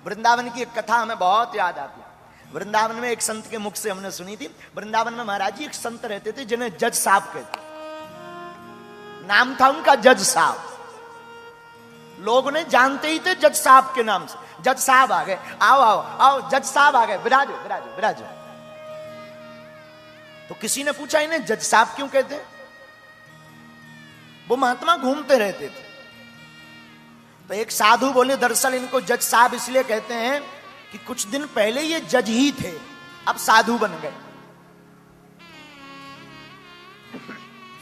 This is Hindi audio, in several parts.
वृंदावन की एक कथा हमें बहुत याद आती है। वृंदावन में एक संत के मुख से हमने सुनी थी। वृंदावन में महाराज जी एक संत रहते थे जिन्हें जज साहब कहते, नाम था उनका जज साहब। लोग ने जानते ही थे जज साहब के नाम से। जज साहब आ गए, आओ आओ आओ, जज साहब आ गए, विराजो विराजो विराजो। तो किसी ने पूछा इन्हें जज साहब क्यों कहते? वो महात्मा घूमते रहते थे। तो एक साधु बोले दरअसल इनको जज साहब इसलिए कहते हैं कि कुछ दिन पहले ये जज ही थे, अब साधु बन गए।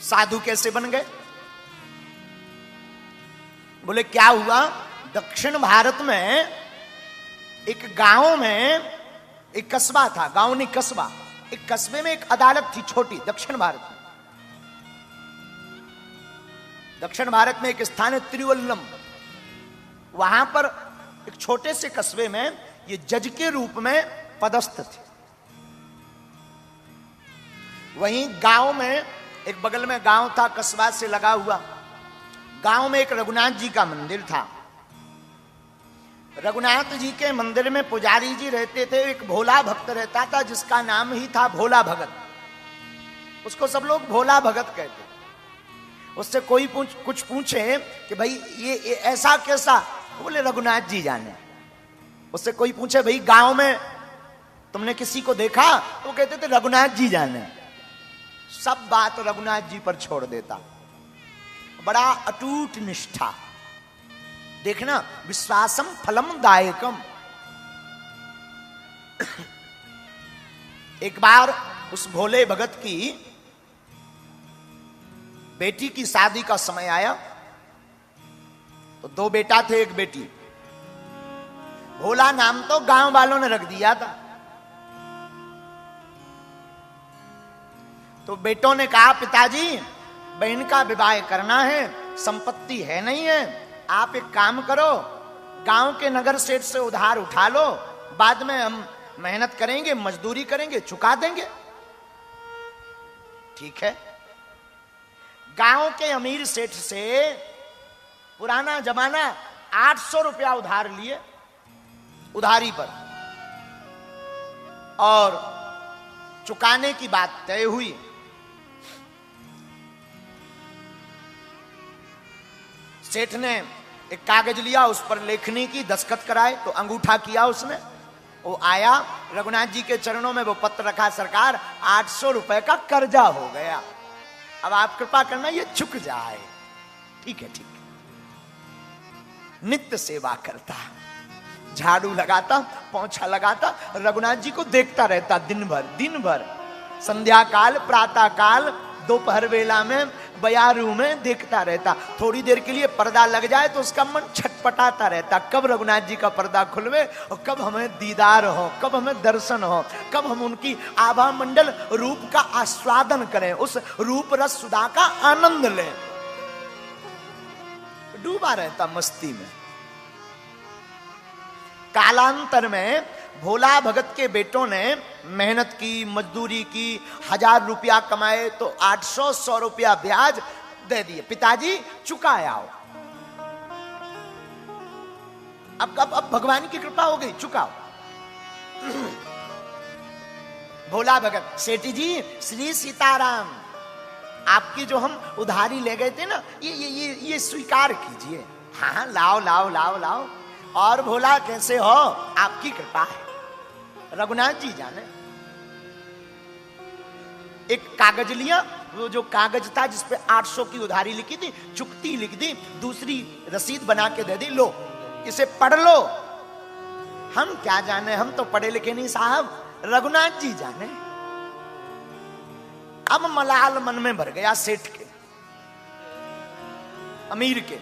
साधु कैसे बन गए? बोले क्या हुआ, दक्षिण भारत में एक गांव में एक कस्बा था, गांव नहीं कस्बा, एक कस्बे में एक अदालत थी छोटी, दक्षिण भारत में। दक्षिण भारत में एक स्थान है तिरुवल्लम, वहां पर एक छोटे से कस्बे में ये जज के रूप में पदस्थ थे। वहीं गांव में एक बगल में गांव था कस्बा से लगा हुआ, गांव में एक रघुनाथ जी का मंदिर था। रघुनाथ जी के मंदिर में पुजारी जी रहते थे, एक भोला भक्त रहता था जिसका नाम ही था भोला भगत। उसको सब लोग भोला भगत कहते। उससे कोई कुछ पूछे कि भाई ये ऐसा कैसा, बोले रघुनाथ जी जाने। उससे कोई पूछे भाई गांव में तुमने किसी को देखा, तो वो कहते थे रघुनाथ जी जाने। सब बात रघुनाथ जी पर छोड़ देता। बड़ा अटूट निष्ठा, देखना, विश्वासम फलम दायकम। एक बार उस भोले भगत की बेटी की शादी का समय आया, तो दो बेटा थे एक बेटी। भोला नाम तो गांव वालों ने रख दिया था। तो बेटों ने कहा पिताजी बहन का विवाह करना है, संपत्ति है नहीं है, आप एक काम करो, गांव के नगर सेठ से उधार उठा लो, बाद में हम मेहनत करेंगे, मजदूरी करेंगे, चुका देंगे। ठीक है। गांव के अमीर सेठ से पुराना जमाना 800 रुपया उधार लिए, उधारी पर, और चुकाने की बात तय हुई। सेठ ने एक कागज लिया, उस पर लेखनी की, दस्तखत कराए, तो अंगूठा किया उसने। वो आया, रघुनाथ जी के चरणों में वो पत्र रखा, सरकार 800 रुपए का कर्जा हो गया, अब आप कृपा करना ये चुक जाए। ठीक है ठीक है। नित्य सेवा करता, झाड़ू लगाता, पोंछा लगाता, रघुनाथ जी को देखता रहता दिन भर, संध्या काल, प्रातः काल, दोपहर वेला में, बयारू में देखता रहता। थोड़ी देर के लिए पर्दा लग जाए तो उसका मन छटपटाता रहता, कब रघुनाथ जी का पर्दा खुलवे और कब हमें दीदार हो, कब हमें दर्शन हो, कब हम उनकी आभा मंडल रूप का आस्वादन करें, उस रूप रस सुधा का आनंद लें। डूबा रहता मस्ती में। कालांतर में भोला भगत के बेटों ने मेहनत की, मजदूरी की, 1000 रुपया कमाए तो 800 रुपया ब्याज दे दिए। पिताजी चुकाए आओ। अब भगवान की कृपा हो गई, चुकाओ। भोला भगत, सेठी जी श्री सीताराम, आपकी जो हम उधारी ले गए थे ना, ये स्वीकार कीजिए। हाँ लाओ लाओ लाओ लाओ। और भोला कैसे हो, आपकी कृपा है, रघुनाथ जी जाने। एक कागज लिया, वो जो कागज था जिसपे 800 की उधारी लिखी थी, चुकती लिख दी, दूसरी रसीद बना के दे दी, लो इसे पढ़ लो। हम क्या जाने, हम तो पढ़े लिखे नहीं साहब, रघुनाथ जी जाने। अब मलाल मन में भर गया सेठ के, अमीर के,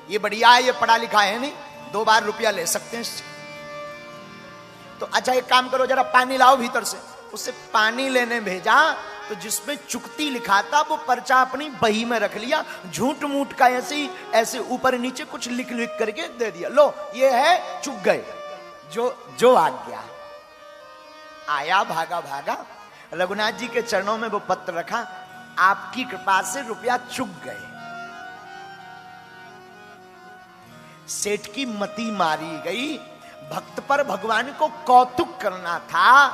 ये बढ़िया है, ये पढ़ा लिखा है नहीं, 2 बार रुपया ले सकते हैं इससे। तो अच्छा एक काम करो, जरा पानी लाओ भीतर से। उससे पानी लेने भेजा तो जिसमें चुकती लिखा था वो पर्चा अपनी बही में रख लिया, झूठ मूठ का ऐसे ऊपर नीचे कुछ लिख लिख करके दे दिया, लो ये है, चुक गए। जो आ गया, आया भागा भागा, रघुनाथ जी के चरणों में वो पत्र रखा, आपकी कृपा से रुपया चुक गए। सेठ की मती मारी गई, भक्त पर भगवान को कौतुक करना था,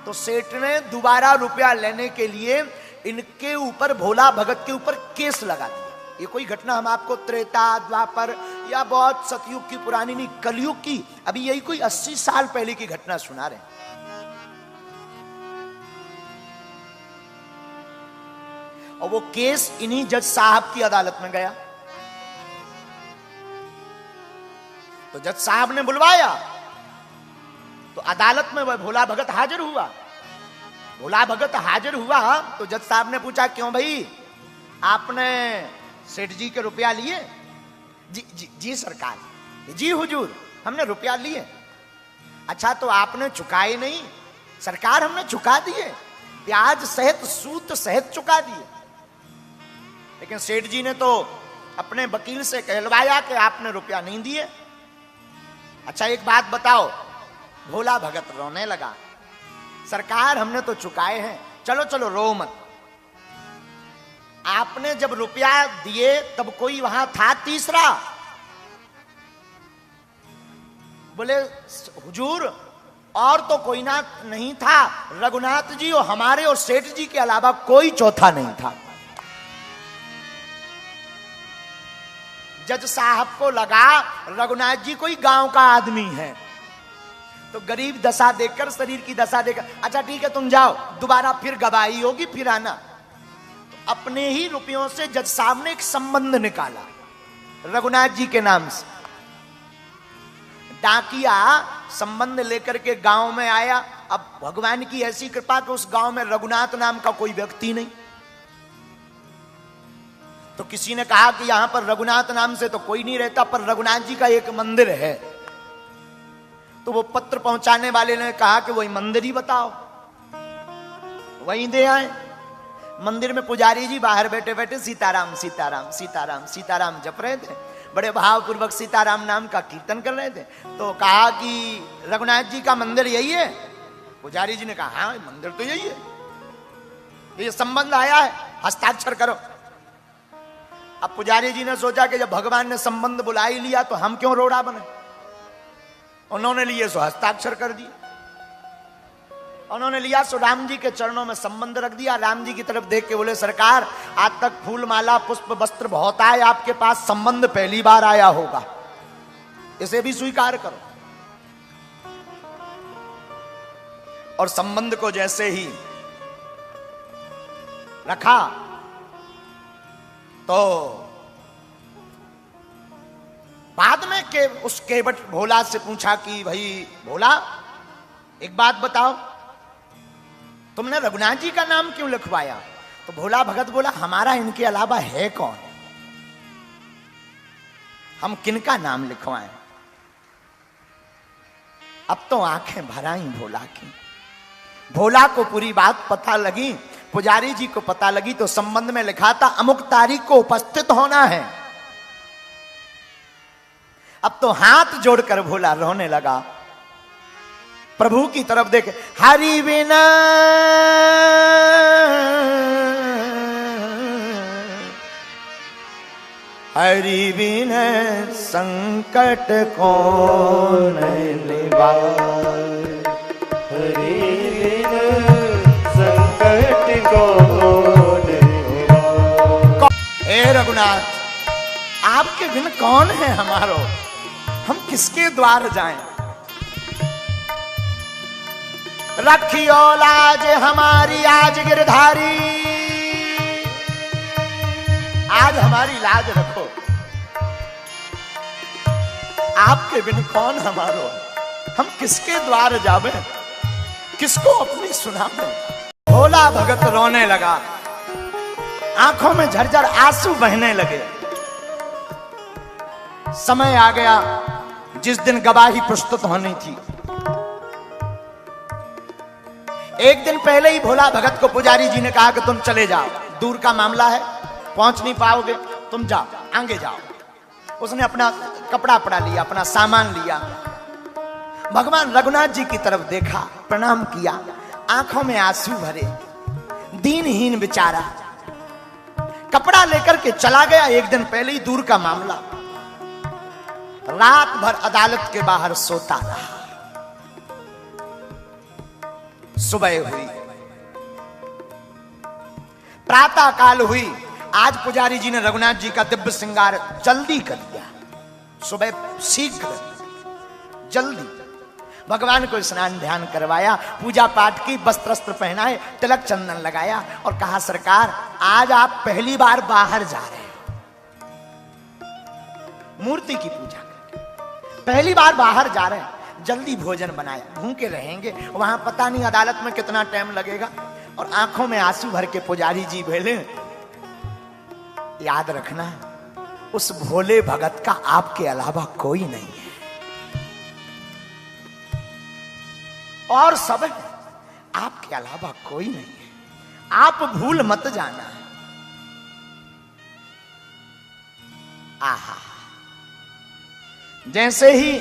तो सेठ ने दोबारा रुपया लेने के लिए इनके ऊपर, भोला भगत के ऊपर केस लगा दिया। ये कोई घटना हम आपको त्रेता द्वापर या बहुत सतयुग की पुरानी नहीं, कलयुग की, अभी यही कोई 80 साल पहले की घटना सुना रहे हैं। और वो केस इन्हीं जज साहब की अदालत में गया। तो जज साहब ने बुलवाया, तो अदालत में वह भोला भगत हाजिर हुआ। भोला भगत हाजिर हुआ तो जज साहब ने पूछा, क्यों भाई, आपने सेठ जी के रुपया लिए? जी सरकार। जी हुजूर, हमने रुपया लिए। अच्छा, तो आपने चुकाए नहीं? सरकार, हमने चुका दिए, ब्याज सहित सूद सहित चुका दिए। लेकिन सेठ जी ने तो अपने वकील से कहलवाया कि आपने रुपया नहीं दिए। अच्छा, एक बात बताओ। भोला भगत रोने लगा, सरकार, हमने तो चुकाए हैं। चलो चलो, रो मत। आपने जब रुपया दिए तब कोई वहां था तीसरा? बोले, हुजूर, और तो कोई ना नहीं था, रघुनाथ जी और हमारे और सेठ जी के अलावा कोई चौथा नहीं था। जज साहब को लगा रघुनाथ जी कोई गांव का आदमी है, तो गरीब दशा देखकर, शरीर की दशा देखकर, अच्छा ठीक है तुम जाओ, दोबारा फिर गवाही होगी, फिर आना। तो अपने ही रुपयों से जज साहब ने एक संबंध निकाला रघुनाथ जी के नाम से। डाकिया संबंध लेकर के गांव में आया। अब भगवान की ऐसी कृपा कि उस गांव में रघुनाथ नाम का कोई व्यक्ति नहीं। तो किसी ने कहा कि यहां पर रघुनाथ नाम से तो कोई नहीं रहता, पर रघुनाथ जी का एक मंदिर है। तो वो पत्र पहुंचाने वाले ने कहा कि वही मंदिर ही बताओ, वहीं दे आए। मंदिर में पुजारी जी बाहर बैठे बैठे सीताराम सीताराम सीताराम सीताराम जप रहे थे, बड़े भावपूर्वक सीताराम नाम का कीर्तन कर रहे थे। तो कहा कि रघुनाथ जी का मंदिर यही है? पुजारी जी ने कहा, हाँ मंदिर तो यही है, ये संबंध आया है, हस्ताक्षर करो। अब पुजारी जी ने सोचा कि जब भगवान ने संबंध बुला ही लिया तो हम क्यों रोड़ा बने। उन्होंने लिए सो हस्ताक्षर कर दिया। उन्होंने लिया सो राम जी के चरणों में संबंध रख दिया। राम जी की तरफ देख के बोले, सरकार, आज तक फूल माला पुष्प वस्त्र बहुत आए, आपके पास संबंध पहली बार आया होगा, इसे भी स्वीकार करो। और संबंध को जैसे ही रखा तो बाद में के उस केवट भोला से पूछा कि भाई भोला, एक बात बताओ, तुमने रघुनाथ जी का नाम क्यों लिखवाया? तो भोला भगत बोला, हमारा इनके अलावा है कौन, हम किनका नाम लिखवाएं? अब तो आंखें भर आई भोला की। भोला को पूरी बात पता लगी, पुजारी जी को पता लगी, तो संबंध में लिखा था अमुक तारीख को उपस्थित होना है। अब तो हाथ जोड़कर भोला रोने लगा, प्रभु की तरफ देखे, हरि बिना हरि बिना संकट कौन निवारे, हरि बिना संकट कौन निवारे। हे रघुनाथ, आपके बिन कौन है हमारो, हम किसके द्वार जाएं? रखियो लाज हमारी आज गिरधारी, आज हमारी लाज रखो, आपके बिन कौन हमारो, हम किसके द्वार जावे, किसको अपनी सुनावे। भोला भगत रोने लगा, आंखों में झरझर आंसू बहने लगे। समय आ गया जिस दिन गवाही प्रस्तुत होनी थी। एक दिन पहले ही भोला भगत को पुजारी जी ने कहा कि तुम चले जाओ, दूर का मामला है, पहुंच नहीं पाओगे, तुम जाओ, आगे जाओ। उसने अपना कपड़ा पड़ा लिया, अपना सामान लिया, भगवान रघुनाथ जी की तरफ देखा, प्रणाम किया, आंखों में आंसू भरे, दीनहीन बेचारा कपड़ा लेकर के चला गया। एक दिन पहले ही दूर का मामला। रात भर अदालत के बाहर सोता रहा। सुबह हुई, प्रातः काल हुई। आज पुजारी जी ने रघुनाथ जी का दिव्य श्रृंगार जल्दी कर दिया। सुबह शीघ्र जल्दी भगवान को स्नान ध्यान करवाया, पूजा पाठ की, वस्त्र पहनाए, तिलक चंदन लगाया और कहा सरकार आज आप पहली बार बाहर जा रहे हो मूर्ति की पूजा करके, पहली बार बाहर जा रहे हैं, जल्दी भोजन बनाया, भूखे रहेंगे, वहां पता नहीं अदालत में कितना टाइम लगेगा। और आंखों में आंसू भर के पुजारी जी बोले याद रखना उस भोले भगत का आपके अलावा कोई नहीं है और सब है, आपके अलावा कोई नहीं है, आप भूल मत जाना। आहा, जैसे ही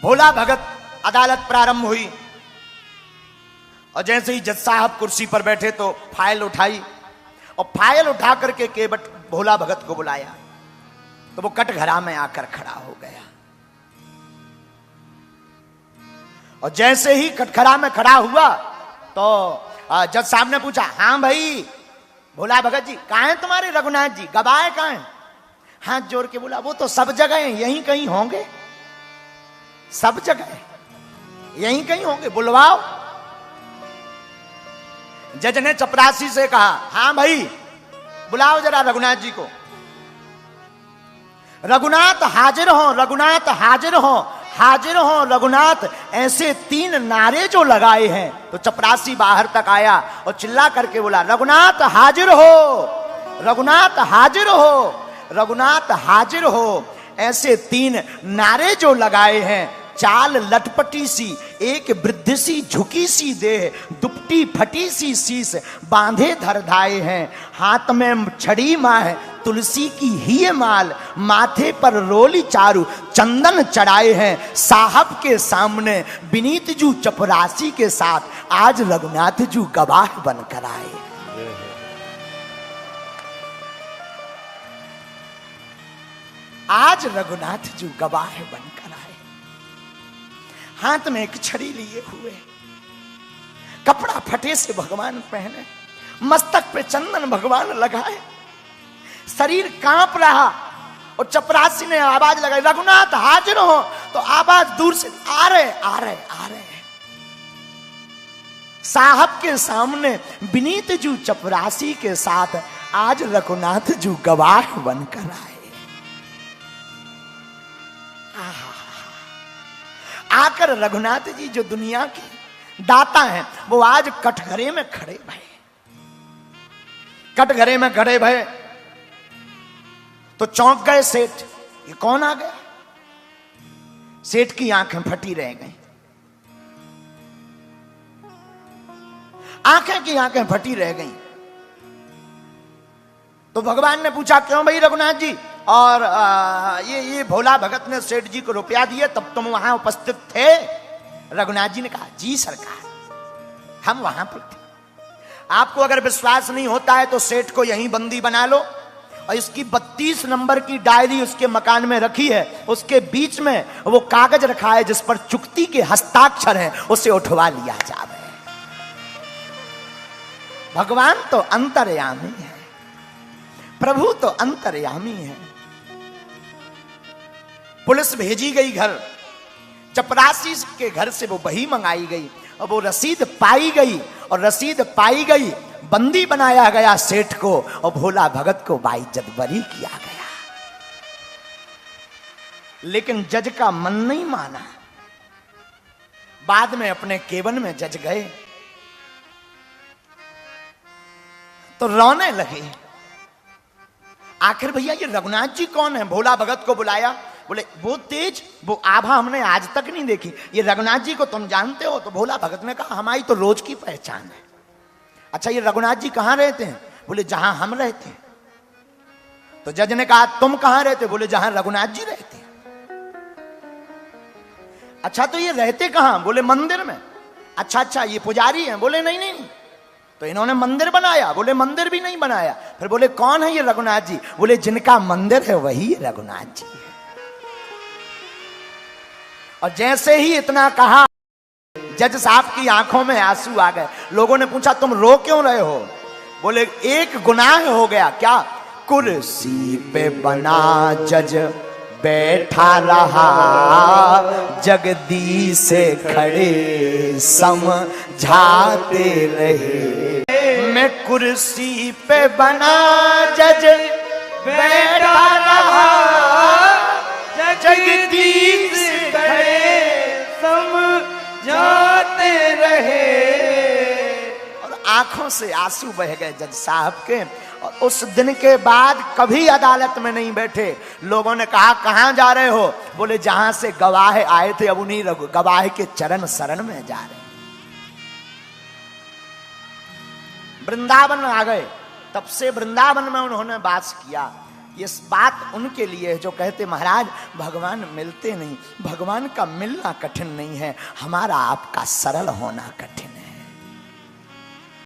भोला भगत अदालत प्रारंभ हुई और जैसे ही जज साहब कुर्सी पर बैठे तो फाइल उठाई और फाइल उठा करके केवट भोला भगत को बुलाया तो वो कटघरा में आकर खड़ा हो गया। और जैसे ही कटघरा में खड़ा हुआ तो जज साहब ने पूछा, हाँ भाई भोला भगत जी कहाँ हैं तुम्हारे रघुनाथ जी, गवाह कहाँ हैं? हाथ जोड़ के बोला वो तो सब जगह हैं, यहीं कहीं होंगे, सब जगह यहीं कहीं होंगे, बुलवाओ। जज ने चपरासी से कहा, हाँ भाई बुलाओ जरा रघुनाथ जी को। रघुनाथ हाजिर हो, रघुनाथ हाजिर हो, हाजिर हो रघुनाथ, ऐसे 3 नारे जो लगाए हैं। तो चपरासी बाहर तक आया और चिल्ला करके बोला, रघुनाथ हाजिर हो, रघुनाथ हाजिर हो, रघुनाथ हाजिर हो, ऐसे 3 नारे जो लगाए हैं। चाल लटपटी सी, एक वृद्ध सी झुकी सी देह, दुपटी फटी सी शीस, बांधे धर धाए हैं। हाथ में छड़ी माह, तुलसी की ही माल, माथे पर रोली चारू, चंदन चढ़ाए हैं। साहब के सामने विनीत जू चपरासी के साथ आज रघुनाथ जू गवाह बनकर आए। आज रघुनाथ जू गवाह बनकर आए, हाथ में एक छड़ी लिए हुए, कपड़ा फटे से भगवान पहने, मस्तक पे चंदन भगवान लगाए, शरीर कांप रहा। और चपरासी ने आवाज लगाई, रघुनाथ हाजिर हो। तो आवाज दूर से आ रहे आ रहे आ रहे। साहब के सामने विनीत जू चपरासी के साथ आज रघुनाथ जू गवाह बनकर आए। आकर रघुनाथ जी जो दुनिया के दाता हैं वो आज कटघरे में खड़े भये। कटघरे में खड़े भये तो चौंक गए सेठ, ये कौन आ गया? सेठ की आंखें फटी रह गई, आंखें फटी रह गई। तो भगवान ने पूछा, क्यों भाई रघुनाथ जी? और ये भोला भगत ने सेठ जी को रुपया दिए तब तुम वहां उपस्थित थे? रघुनाथ जी ने कहा, जी सरकार हम वहां पर थे। आपको अगर विश्वास नहीं होता है तो सेठ को यहीं बंदी बना लो और इसकी 32 नंबर की डायरी उसके मकान में रखी है, उसके बीच में वो कागज रखा है जिस पर चुक्ति के हस्ताक्षर हैं, उसे उठवा लिया जाए। भगवान तो अंतर्यामी है, प्रभु तो अंतर्यामी है। पुलिस भेजी गई घर, चपरासी के घर से वो बही मंगाई गई और वो रसीद पाई गई, और रसीद पाई गई, बंदी बनाया गया सेठ को और भोला भगत को बाइज्जत बरी किया गया। लेकिन जज का मन नहीं माना, बाद में अपने केबिन में जज गए तो रोने लगे। आखिर भैया ये रघुनाथ जी कौन है? भोला भगत को बुलाया, बोले वो तेज, वो आभा हमने आज तक नहीं देखी, ये रघुनाथ जी को तुम जानते हो? तो भोला भगत ने कहा, हमारी तो रोज की पहचान है। अच्छा ये रघुनाथ जी कहां रहते हैं? बोले जहां हम रहते हैं। तो जज ने कहा, तुम कहां रहते? बोले जहां रघुनाथ जी रहते हैं। अच्छा तो ये रहते कहां? बोले मंदिर में। अच्छा ये पुजारी हैं? बोले नहीं। तो तो इन्होंने मंदिर बनाया। बोले मंदिर भी नहीं बनाया। फिर बोले कौन है ये रघुनाथ जी? बोले जिनका मंदिर है वही रघुनाथ जी है। और जैसे ही इतना कहा, जज साहब की आंखों में आंसू आ गए। लोगों ने पूछा तुम रो क्यों रहे हो? बोले एक गुनाह हो गया। क्या? कुर्सी पे बना जज बैठा रहा, जगदीश से खड़े समझाते रहे। मैं कुर्सी पे बना जज बैठा रहा, जगदीश से खड़े समझाते रहे। और आंखों से आंसू बह गए जज साहब के। और उस दिन के बाद कभी अदालत में नहीं बैठे। लोगों ने कहा कहां जा रहे हो? बोले जहां से गवाह आए थे अब उन्हीं गवाह के चरण शरण में जा रहे। वृंदावन आ गए। तब से वृंदावन में उन्होंने वास किया। ये बात उनके लिए है जो कहते महाराज भगवान मिलते नहीं। भगवान का मिलना कठिन नहीं है, हमारा आपका सरल होना कठिन।